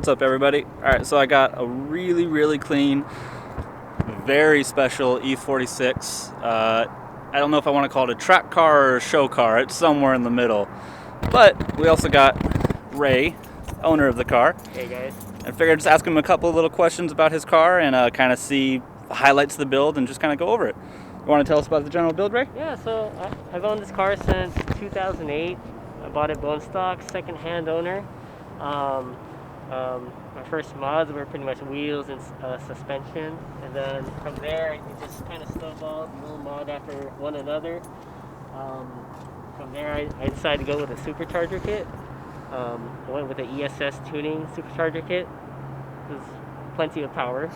What's up, everybody? Alright, so I got a really clean, very special E46. I don't know if I want to call it a track car or a show car. It's somewhere in the middle. But we also got Ray, owner of the car. Hey guys. I figured I'd just ask him a couple of little questions about his car and kind of see the highlights of the build and just kind of go over it. You want to tell us about the general build, Ray? Yeah, so I've owned this car since 2008. I bought it bone stock, second-hand owner. My first mods were pretty much wheels and suspension, and then from there it just kind of snowballed, little mod after one another. From there I decided to go with a supercharger kit. I went with the ESS tuning supercharger kit. There's plenty of power.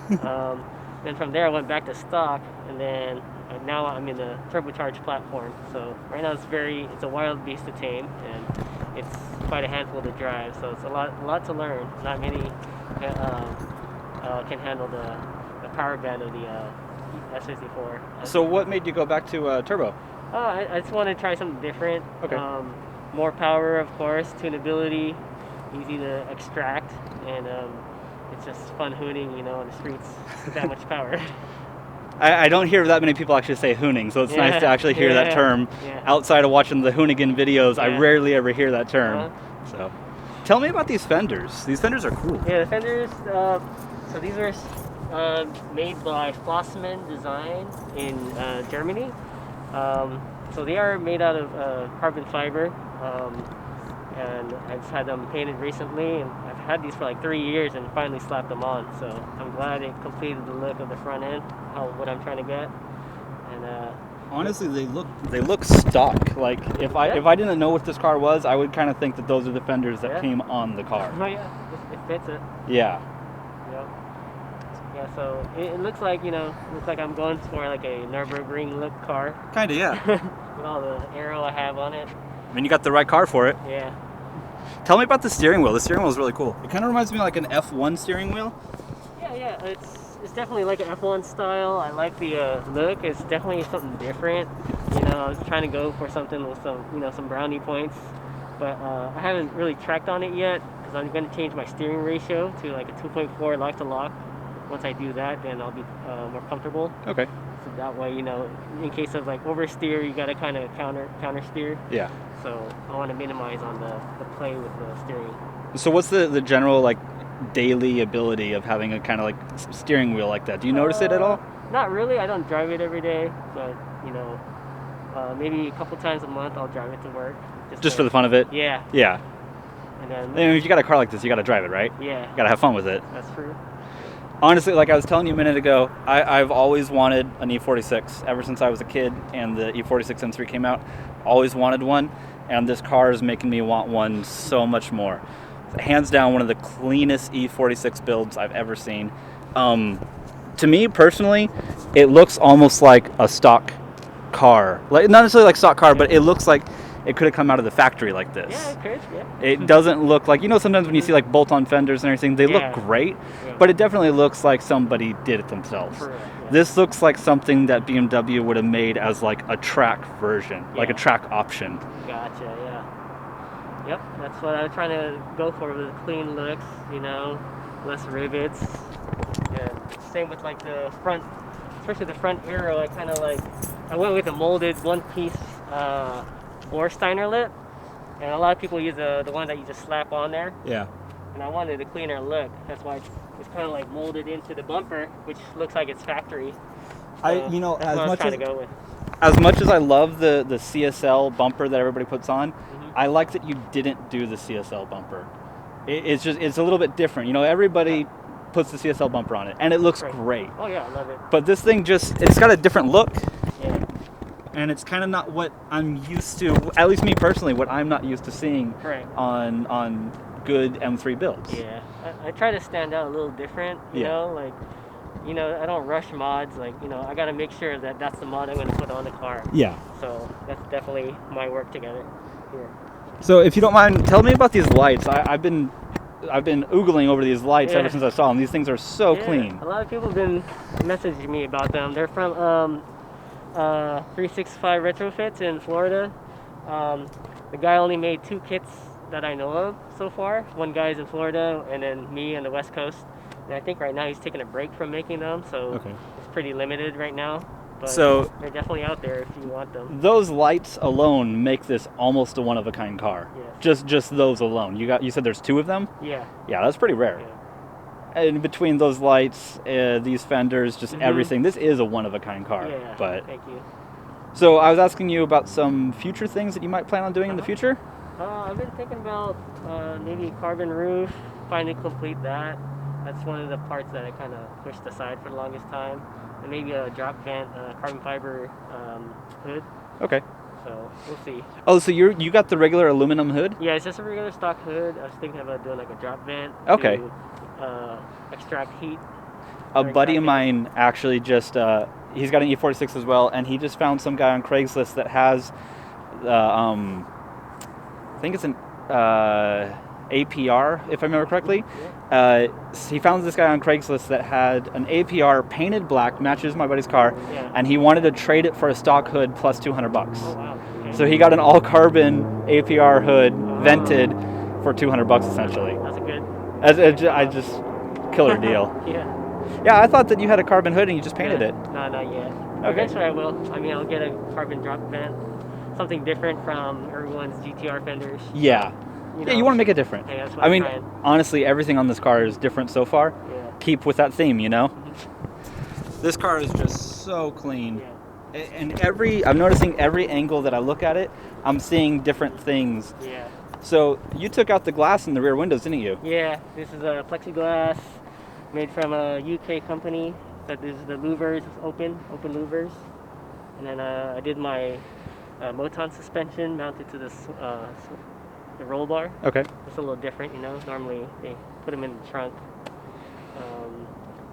Then from there I went back to stock, and then now I'm in the turbocharged platform. So right now it's a wild beast to tame, and it's quite a handful to drive. So it's a lot to learn. Not many can handle the power band of the S54. So what made you go back to turbo? I just wanted to try something different. Okay. More power, of course, tunability, easy to extract, and it's just fun hooning, on the streets with that much power. I don't hear that many people actually say hooning, so it's nice to actually hear that term. Yeah. Outside of watching the Hoonigan videos, I rarely ever hear that term. So, tell me about these fenders. These fenders are cool. Yeah, the fenders, so these are made by Flossmann Design in Germany. So they are made out of carbon fiber, and I just had them painted recently, and I've had these for like 3 years and finally slapped them on. So I'm glad it completed the look of the front end, what I'm trying to get. And honestly, they look stock. Like if I didn't know what this car was, I would kind of think that those are the fenders that came on the car. Oh yeah, it fits it. Yeah. Yep. Yeah, so it looks like I'm going for like a Nürburgring look car. Kinda, yeah. With all the aero I have on it. I mean, you got the right car for it. Yeah. Tell me about the steering wheel. The steering wheel is really cool. It kind of reminds me of like an F1 steering wheel. Yeah, it's definitely like an F1 style. I like the look. It's definitely something different. I was trying to go for something with some brownie points, but I haven't really tracked on it yet because I'm going to change my steering ratio to like a 2.4 lock to lock. Once I do that, then I'll be more comfortable. Okay. So that way, in case of like oversteer, you got to kind of counter steer. Yeah. So I want to minimize on the play with the steering. So what's the general like daily ability of having a kind of like steering wheel like that? Do you notice it at all? Not really. I don't drive it every day, but maybe a couple times a month I'll drive it to work. Just for the fun of it? Yeah. Yeah. And then if you got a car like this, you got to drive it, right? Yeah. You got to have fun with it. That's true. Honestly, like I was telling you a minute ago, I've always wanted an E46 ever since I was a kid, and the E46 M3 came out. Always wanted one, and this car is making me want one so much more. Hands down, one of the cleanest E46 builds I've ever seen. To me personally, it looks almost like a stock car, like not necessarily like stock car, but it looks like it could have come out of the factory like this. Yeah, it could. Yeah. It doesn't look like, sometimes when you see like bolt-on fenders and everything, they look great, but it definitely looks like somebody did it themselves. Correct, yeah. This looks like something that BMW would have made as like a track version, like a track option. Gotcha, yeah. Yep, that's what I was trying to go for, with clean looks, less rivets. Yeah. Same with like the front, especially the front aero. I went with a molded one-piece Steiner lip, and a lot of people use the one that you just slap on there. Yeah. And I wanted a cleaner look. That's why it's kind of like molded into the bumper, which looks like it's factory. So As much as I love the CSL bumper that everybody puts on, I like that you didn't do the CSL bumper. It's a little bit different. Everybody puts the CSL bumper on it, and it looks great. Oh yeah, I love it. But this thing it's got a different look. Yeah. And it's kind of not what I'm used to, at least me personally, what I'm not used to seeing on good M3 builds. Yeah, I try to stand out a little different, I don't rush mods, I got to make sure that that's the mod I'm going to put on the car. Yeah. So that's definitely my work together here. So if you don't mind, tell me about these lights. I've been oogling over these lights ever since I saw them. These things are so clean. A lot of people have been messaging me about them. They're from 365 Retrofits in Florida. The guy only made 2 kits that I know of so far. One guy's in Florida, and then me on the West Coast. And I think right now he's taking a break from making them, so it's pretty limited right now. But So they're definitely out there if you want them. those lights alone make this almost a one-of-a-kind car. Yes. Just those alone. You said there's 2 of them? Yeah. Yeah, that's pretty rare. Yeah. And between those lights, these fenders, just everything, this is a one-of-a-kind car. Yeah. But Thank you. so I was asking you about some future things that you might plan on doing in the future? I've been thinking about maybe carbon roof, finally complete that. That's one of the parts that I kind of pushed aside for the longest time. And maybe a drop vent, carbon fiber hood. Okay. So we'll see. Oh, so you got the regular aluminum hood? Yeah, it's just a regular stock hood. I was thinking about doing like a drop vent. Okay. To extract heat. A buddy of mine actually just, he's got an E46 as well, and he just found some guy on Craigslist that has, I think it's an APR, if I remember correctly. He found this guy on Craigslist that had an APR painted black, matches my buddy's car, and he wanted to trade it for a stock hood plus $200. Oh, wow. Okay. So he got an all-carbon APR hood, vented, for $200 essentially. That's a good. I just killer deal. Yeah. Yeah, I thought that you had a carbon hood and you just painted it. No, not yet. Okay. Eventually I will. I mean, I'll get a carbon drop vent, something different from everyone's GTR fenders. Yeah. You Yeah, you want to make it different. Hey, that's what I I'm mean, trying. honestly, everything on this car is different so far. Yeah. Keep with that theme, you know? This car is just so clean. Yeah. And I'm noticing every angle that I look at it, I'm seeing different things. Yeah. So you took out the glass in the rear windows, didn't you? Yeah, this is a plexiglass made from a UK company. That is the louvers, open louvers. And then I did my Moton suspension mounted to this the roll bar. Okay. It's a little different, you know. Normally they put them in the trunk.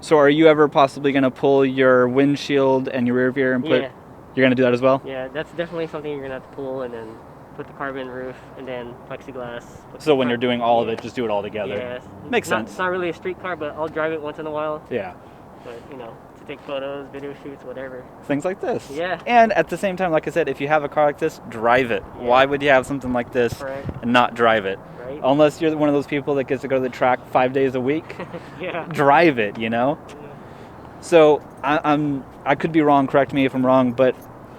So are you ever possibly going to pull your windshield and your rear view and put... Yeah. You're going to do that as well? Yeah, that's definitely something you're going to have to pull and then put the carbon roof and then plexiglass. So when you're doing all of it, just do it all together. Yeah. Makes sense. It's not really a street car, but I'll drive it once in a while. Yeah. But, you know, to take photos, video shoots, whatever. Things like this. Yeah. And at the same time, like I said, if you have a car like this, drive it. Yeah. Why would you have something like this Right. and not drive it? Right. Unless you're one of those people that gets to go to the track 5 days a week, Yeah. drive it, you know? So I could be wrong, correct me if I'm wrong, but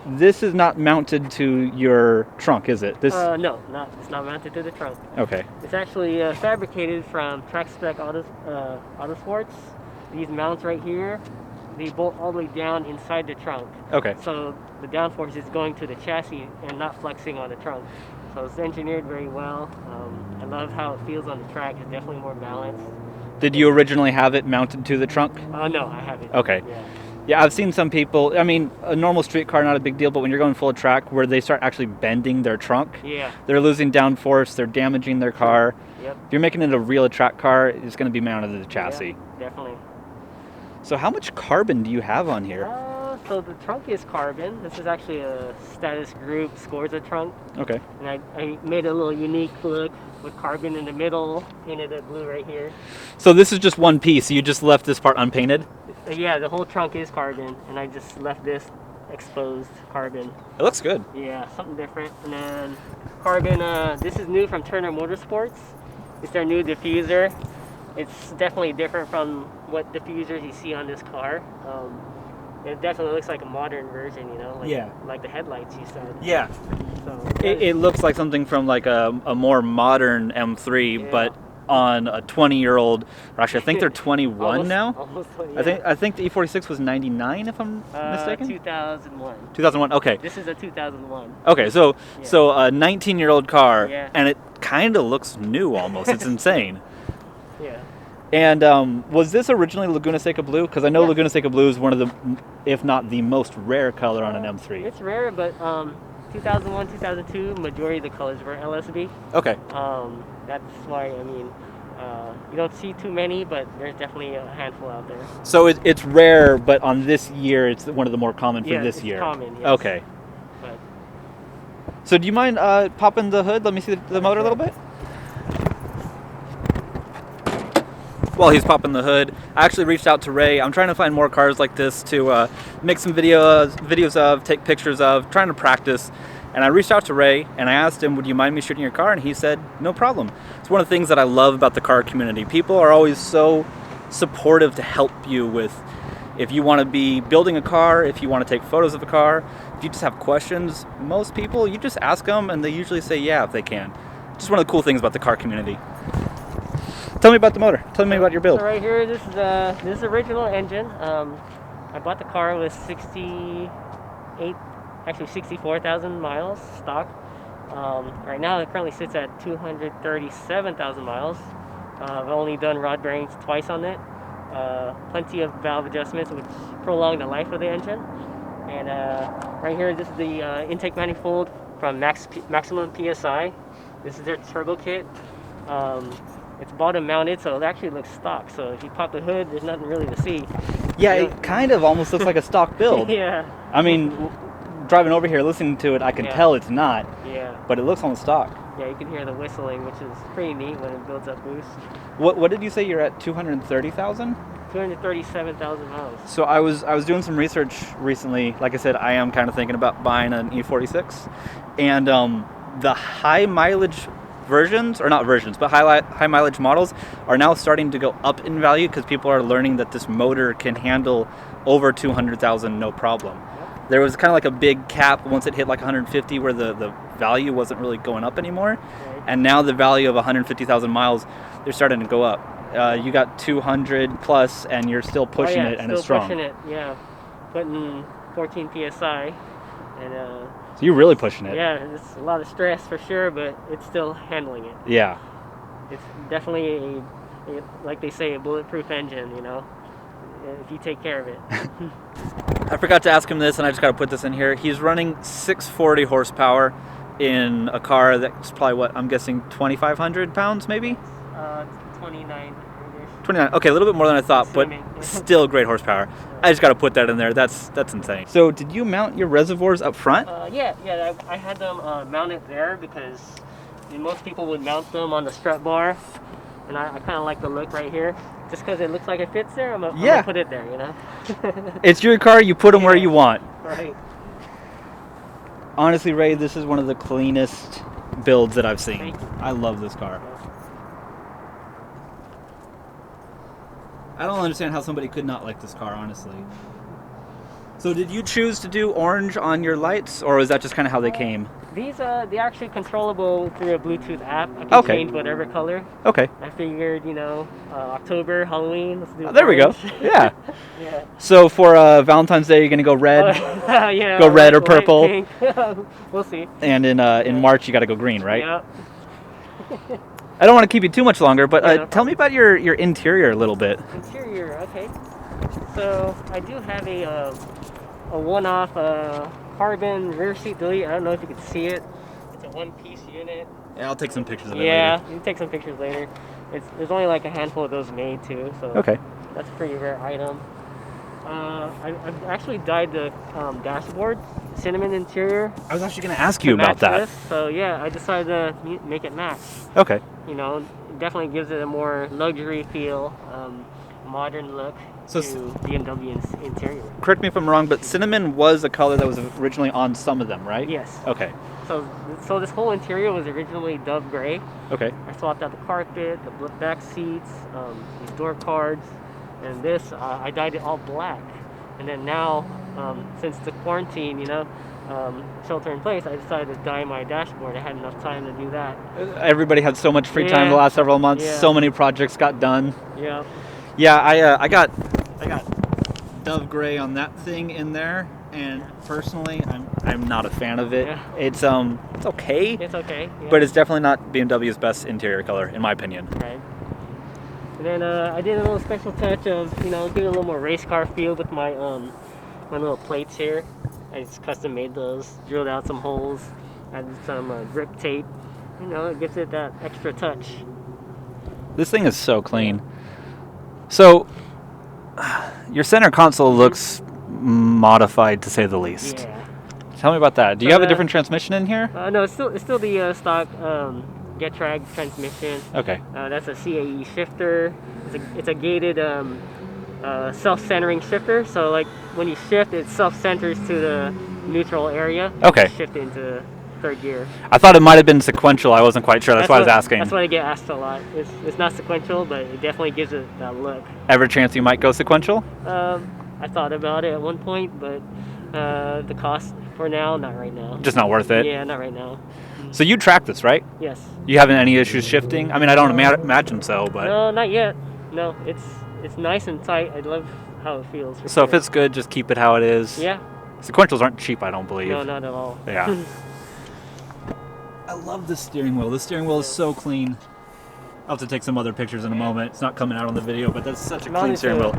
this is not mounted to your trunk, is it? This No, it's not mounted to the trunk. Okay. It's actually fabricated from Track Spec Autosports. These mounts right here, they bolt all the way down inside the trunk. Okay. So the downforce is going to the chassis and not flexing on the trunk. So it's engineered very well. I love how it feels on the track. It's definitely more balanced. Did you originally have it mounted to the trunk? No, I haven't. Okay. Yeah. Yeah, I've seen some people, I mean, a normal street car, not a big deal, but when you're going full track where they start actually bending their trunk, Yeah. they're losing downforce, they're damaging their car. Yep. If you're making it a real track car, it's going to be mounted to the chassis. Yeah, definitely. So how much carbon do you have on here? So the trunk is carbon. This is actually a Status Group Scorza trunk. Okay. And I made a little unique look with carbon in the middle, painted it blue right here. So this is just one piece. You just left this part unpainted? Yeah, the whole trunk is carbon, and I just left this exposed carbon. It looks good. Yeah, something different. And then carbon, this is new from Turner Motorsports. It's their new diffuser. It's definitely different from what diffusers you see on this car. It definitely looks like a modern version, you know, like the headlights you said. Yeah. So It looks like something from like a more modern M3, Yeah. but on a 20-year-old. Actually, I think they're 21 now. Almost 20, yeah. I think the E46 was 99, if I'm mistaken. 2001. 2001. Okay. This is a 2001. Okay. So a 19-year-old car, Yeah. and it kind of looks new almost. It's insane. Yeah. And was this originally Laguna Seca Blue? Because I know Yes. Laguna Seca Blue is one of the, if not the most rare color on an M3. It's rare, but 2001, 2002, majority of the colors were LSB. Okay. That's why, I mean, you don't see too many, but there's definitely a handful out there. So it's rare, but on this year, it's one of the more common for this year. Common, yes. Okay. But So do you mind popping the hood? Let me see the motor a little bit. While he's popping the hood, I actually reached out to Ray. I'm trying to find more cars like this to make some videos of, take pictures of, trying to practice. And I reached out to Ray and I asked him, would you mind me shooting your car? And he said, no problem. It's one of the things that I love about the car community. People are always so supportive to help you with, if you want to be building a car, if you want to take photos of a car, if you just have questions, most people, you just ask them and they usually say yeah if they can. Just one of the cool things about the car community. Tell me about the motor. Tell me about your build. So right here, this is the original engine. I bought the car with 64,000 miles stock. Right now it currently sits at 237,000 miles. I've only done rod bearings twice on it. Plenty of valve adjustments which prolong the life of the engine. And right here, this is the intake manifold from Maximum PSI. This is their turbo kit. It's bottom mounted, so it actually looks stock. So if you pop the hood, there's nothing really to see. Yeah, it kind of almost looks like a stock build. Yeah. I mean, driving over here, listening to it, I can tell it's not. Yeah. But it looks on the stock. Yeah, you can hear the whistling, which is pretty neat when it builds up boost. What did you say you're at? 230,000? 237,000 miles. So I was doing some research recently. Like I said, I am kind of thinking about buying an E46, and the high mileage versions, or not versions, but high mileage models are now starting to go up in value because people are learning that this motor can handle over 200,000 no problem. Yep. There was kind of like a big cap once it hit like 150 where the value wasn't really going up anymore. Right. And now the value of 150,000 miles, they're starting to go up. You got 200 plus and you're still pushing it and it's strong. Still pushing it, yeah. Putting 14 PSI and so you're really pushing it. yeah, it's a lot of stress for sure, but it's still handling it. Yeah. It's definitely like they say, a bulletproof engine, you know, if you take care of it. I forgot to ask him this and I just got to put this in here. He's running 640 horsepower in a car that's probably what, I'm guessing 2,500 pounds maybe? 29. 29. Okay, a little bit more than I thought, but still great horsepower. I just got to put that in there. That's insane. So, did you mount your reservoirs up front? Yeah. I had them mounted there because most people would mount them on the strut bar, and I kind of like the look right here. Just because it looks like it fits there, I'm gonna put it there. You know. It's your car. You put them where you want. Right. Honestly, Ray, this is one of the cleanest builds that I've seen. Thank you. I love this car. I don't understand how somebody could not like this car, honestly. So did you choose to do orange on your lights, or was that just kind of how they came? These they're actually controllable through a Bluetooth app. I can change whatever color. Okay. I figured, October, Halloween, let's do there we go. orange. Yeah. Yeah. So for Valentine's Day, you're gonna go red. Yeah. Go red or white, purple. pink. We'll see. And in March, you got to go green, right? Yeah. I don't want to keep you too much longer, but Yeah, no tell me about your interior a little bit. Interior, okay. So I do have a one-off carbon rear seat delete. I don't know if you can see it. It's a one-piece unit. Yeah, I'll take some pictures of it Yeah, later. you can take some pictures later. There's only like a handful of those made too, so Okay. that's a pretty rare item. I've actually dyed the dashboard cinnamon interior. I was actually going to ask you about that. So yeah, I decided to make it match. Okay. You know, it definitely gives it a more luxury feel, modern look So to BMW interior. Correct me if I'm wrong, but cinnamon was a color that was originally on some of them, right? Yes. Okay. So this whole interior was originally dove gray. Okay. I swapped out the carpet, the back seats, these door cards, and this I dyed it all black. And then now, since the quarantine, shelter in place, I decided to dye my dashboard. I had enough time to do that. Everybody had so much free time the last several months. Yeah. So many projects got done. Yeah. Yeah, I got dove gray on that thing in there, and personally, I'm not a fan of it. Yeah. It's okay. It's okay. Yeah. But it's definitely not BMW's best interior color, in my opinion. Right. And then I did a little special touch of, give it a little more race car feel with my my little plates here. I just custom made those, drilled out some holes, added some grip tape. It gives it that extra touch. This thing is so clean. So, your center console looks modified to say the least. Yeah. Tell me about that. Do you have a different transmission in here? No, it's still the stock Getrag transmission. Okay. That's a CAE shifter. It's a gated self-centering shifter. So like when you shift, it self-centers to the neutral area. Okay. Shift into third gear. I thought it might have been sequential. I wasn't quite sure. That's why I was asking. That's what I get asked a lot. It's not sequential, but it definitely gives it that look. Ever chance you might go sequential? I thought about it at one point, but the cost for now, not right now. Just not worth it? Yeah, not right now. So you track this, right? Yes. You having any issues shifting? I mean, I don't imagine so, but... No, not yet. No, it's nice and tight. I love how it feels. So sure. if it's good, just keep it how it is? Yeah. Sequentials aren't cheap, I don't believe. No, not at all. Yeah. I love the steering wheel. The steering wheel is so clean. I'll have to take some other pictures in a moment. It's not coming out on the video, but that's such a clean steering wheel.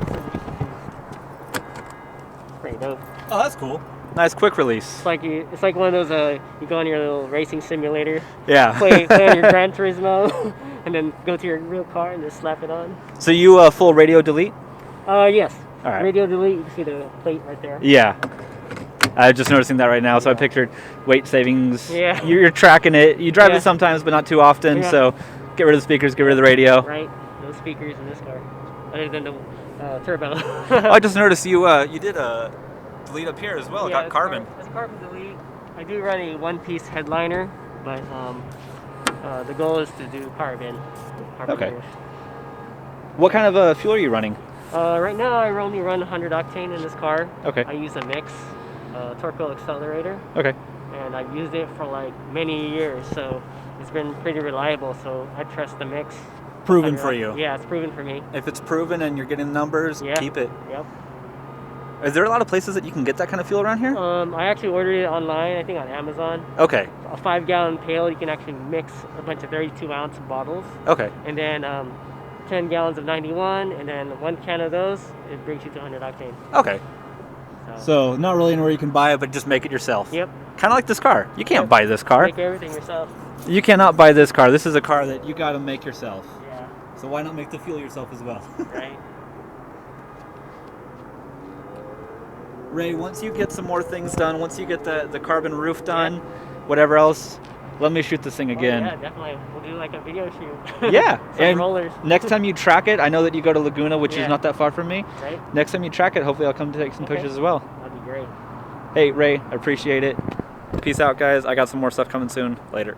Pretty dope. Oh, that's cool. Nice quick release. It's like one of those you go on your little racing simulator. Yeah. Play on your Gran Turismo, and then go to your real car and just slap it on. So you full radio delete? Yes. All right. Radio delete. You can see the plate right there. Yeah. I'm just noticing that right now, so I pictured weight savings. Yeah. You're tracking it. You drive it sometimes, but not too often, so get rid of the speakers, get rid of the radio. Right. No speakers in this car, other than the turbo. Oh, I just noticed you did a delete up here as well. Yeah, Got carbon. It's carbon delete. I do run a one-piece headliner, but the goal is to do carbon. Okay. Roof. What kind of fuel are you running? Right now, I only run 100 octane in this car. Okay. I use a mix, Torco accelerator. Okay. And I've used it for like many years, so it's been pretty reliable. So I trust the mix. Proven for you. Yeah, it's proven for me. If it's proven and you're getting numbers, keep it. Yep. Is there a lot of places that you can get that kind of fuel around here? I actually ordered it online, I think on Amazon. Okay. A 5-gallon pail, you can actually mix a bunch of 32-ounce bottles. Okay. And then 10 gallons of 91, and then 1 can of those, it brings you to 100 octane. Okay. So not really anywhere you can buy it, but just make it yourself. Yep. Kind of like this car. You can't buy this car. Make everything yourself. You cannot buy this car. This is a car that you got to make yourself. Yeah. So why not make the fuel yourself as well? Right. Ray, once you get some more things done, once you get the carbon roof done, whatever else, let me shoot this thing again. Yeah, definitely. We'll do like a video shoot. Yeah. And rollers. Next time you track it, I know that you go to Laguna, which is not that far from me. Right. Next time you track it, hopefully I'll come to take some pictures as well. That'd be great. Hey, Ray, I appreciate it. Peace out, guys. I got some more stuff coming soon. Later.